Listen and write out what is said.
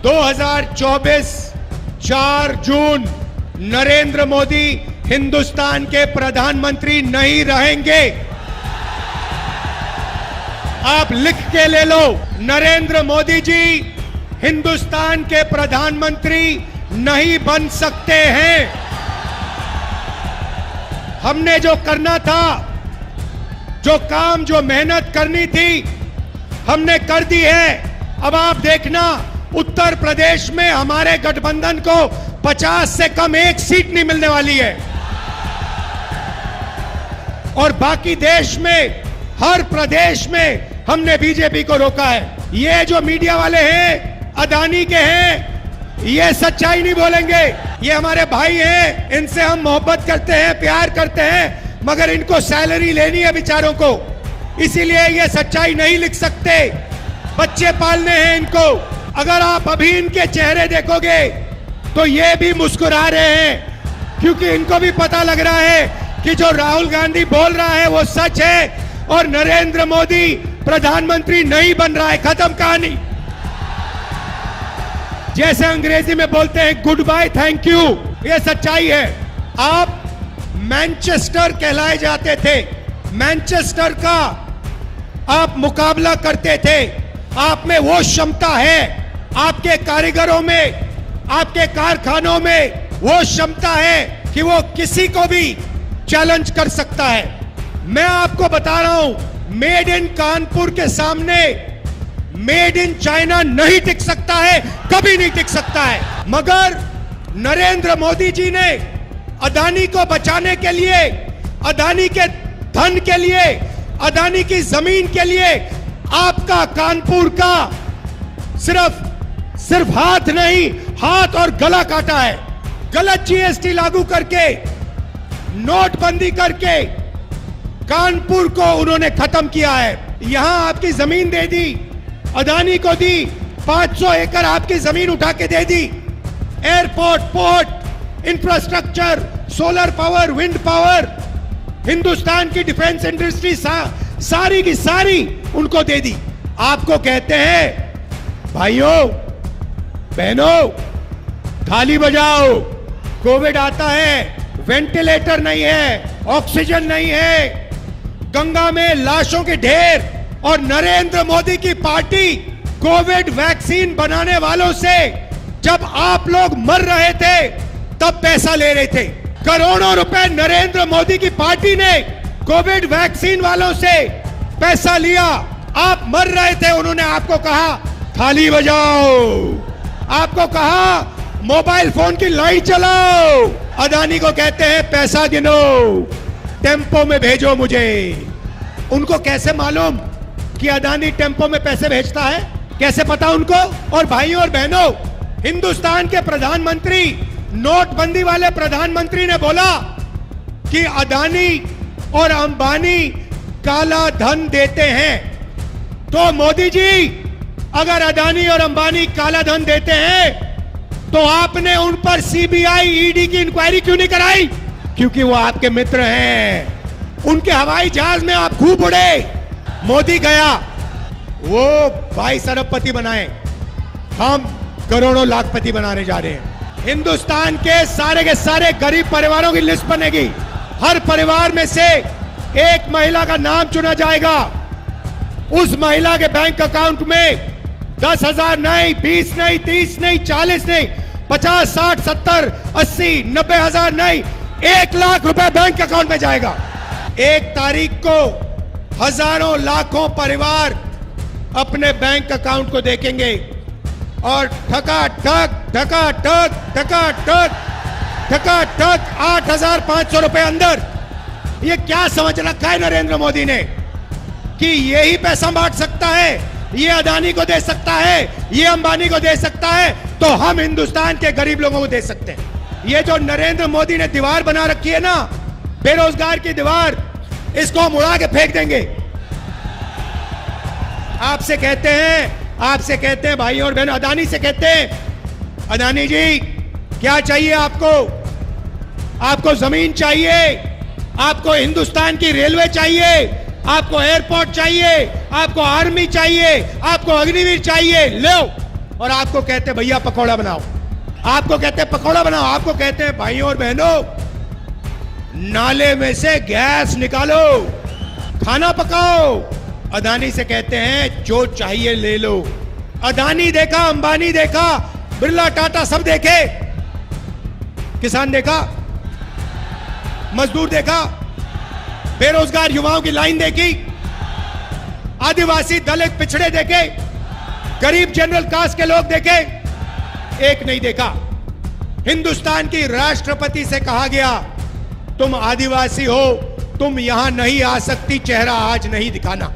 2024 4 जून नरेंद्र मोदी हिंदुस्तान के प्रधानमंत्री नहीं रहेंगे। आप लिख के ले लो, नरेंद्र मोदी जी हिंदुस्तान के प्रधानमंत्री नहीं बन सकते हैं। हमने जो करना था, जो काम, जो मेहनत करनी थी, हमने कर दी है। अब आप देखना, उत्तर प्रदेश में हमारे गठबंधन को 50 से कम एक सीट नहीं मिलने वाली है, और बाकी देश में हर प्रदेश में हमने बीजेपी को रोका है। ये जो मीडिया वाले हैं, अदानी के हैं, ये सच्चाई नहीं बोलेंगे। ये हमारे भाई हैं, इनसे हम मोहब्बत करते हैं, प्यार करते हैं, मगर इनको सैलरी लेनी है बेचारों को, इसीलिए ये सच्चाई नहीं लिख सकते। बच्चे पालने हैं इनको। अगर आप अभी इनके चेहरे देखोगे तो ये भी मुस्कुरा रहे हैं, क्योंकि इनको भी पता लग रहा है कि जो राहुल गांधी बोल रहा है वो सच है, और नरेंद्र मोदी प्रधानमंत्री नहीं बन रहा है। खत्म कहानी। जैसे अंग्रेजी में बोलते हैं गुड बाय थैंक यू, ये सच्चाई है। आप मैनचेस्टर कहलाए जाते थे, मैनचेस्टर का आप मुकाबला करते थे। आप में वो क्षमता है, आपके कारीगरों में, आपके कारखानों में वो क्षमता है कि वो किसी को भी चैलेंज कर सकता है। मैं आपको बता रहा हूं, मेड इन कानपुर के सामने मेड इन चाइना नहीं टिक सकता है, कभी नहीं टिक सकता है। मगर नरेंद्र मोदी जी ने अदानी को बचाने के लिए, अदानी के धन के लिए, अदानी की जमीन के लिए आपका कानपुर का सिर्फ हाथ नहीं, हाथ और गला काटा है। गलत जीएसटी लागू करके, नोटबंदी करके कानपुर को उन्होंने खत्म किया है। यहां आपकी जमीन दे दी, अदानी को दी, 500 एकड़ आपकी जमीन उठा के दे दी। Airport, port, infrastructure, solar power, wind power, Hindustan की डिफेंस इंडस्ट्री सारी की सारी उनको दे दी। आपको कहते हैं भाइयों बहनों, थाली बजाओ, कोविड आता है, वेंटिलेटर नहीं है, ऑक्सीजन नहीं है, गंगा में लाशों के ढेर, और नरेंद्र मोदी की पार्टी कोविड वैक्सीन बनाने वालों से जब आप लोग मर रहे थे तब पैसा ले रहे थे। करोड़ों रुपए नरेंद्र मोदी की पार्टी ने कोविड वैक्सीन वालों से पैसा लिया। आप मर रहे थे, उन्होंने आपको कहा थाली बजाओ, आपको कहा मोबाइल फोन की लाइट चलाओ। अदानी को कहते हैं पैसा गिनो, टेम्पो में भेजो मुझे। उनको कैसे मालूम कि अदानी टेम्पो में पैसे भेजता है? कैसे पता उनको? और भाइयों और बहनों, हिंदुस्तान के प्रधानमंत्री, नोटबंदी वाले प्रधानमंत्री ने बोला कि अदानी और अंबानी काला धन देते हैं। तो मोदी जी, अगर अदानी और अंबानी काला धन देते हैं तो आपने उन पर सीबीआई, ईडी की इंक्वायरी क्यों नहीं कराई? क्योंकि वो आपके मित्र हैं। उनके हवाई जहाज में आप खूब उड़े। मोदी गया, वो 22 अरबपति बनाए, हम करोड़ों लाखपति बनाने जा रहे हैं। हिंदुस्तान के सारे गरीब परिवारों की लिस्ट बनेगी। हर परिवार में से एक महिला का नाम चुना जाएगा। उस महिला के बैंक अकाउंट में 10,000 नहीं, 20 नहीं, 30 नहीं, 40 नहीं, 50, 60, 70, 80, 90,000 नहीं, 1 लाख रुपए बैंक अकाउंट में जाएगा। 1 तारीख को हजारों लाखों परिवार अपने बैंक अकाउंट को देखेंगे और ठका ठक 8,500 रुपए अंदर। ये क्या समझ रखा है नरेंद्र मोदी ने कि यही पैसा बांट सकता है, ये अदानी को दे सकता है, ये अंबानी को दे सकता है, तो हम हिंदुस्तान के गरीब लोगों को दे सकते हैं। ये जो नरेंद्र मोदी ने दीवार बना रखी है ना, बेरोजगार की दीवार, इसको हम उड़ा के फेंक देंगे। आपसे कहते हैं भाई और बहन, अदानी से कहते हैं, अदानी जी क्या चाहिए आपको? आपको जमीन चाहिए, आपको हिंदुस्तान की रेलवे चाहिए, आपको एयरपोर्ट चाहिए, आपको आर्मी चाहिए, आपको अग्निवीर चाहिए, लो और आपको कहते हैं भैया पकौड़ा बनाओ, आपको कहते हैं पकौड़ा बनाओ, आपको कहते हैं भाइयों और बहनों नाले में से गैस निकालो, खाना पकाओ। अदानी से कहते हैं जो चाहिए ले लो। अदानी देखा, अंबानी देखा, बिरला, टाटा सब देखे, किसान देखा, मजदूर देखा, बेरोजगार युवाओं की लाइन देखी, आदिवासी दलित पिछड़े देखे, गरीब जनरल कास्ट के लोग देखे, एक नहीं देखा। हिंदुस्तान की राष्ट्रपति से कहा गया तुम आदिवासी हो, तुम यहां नहीं आ सकती, चेहरा आज नहीं दिखाना।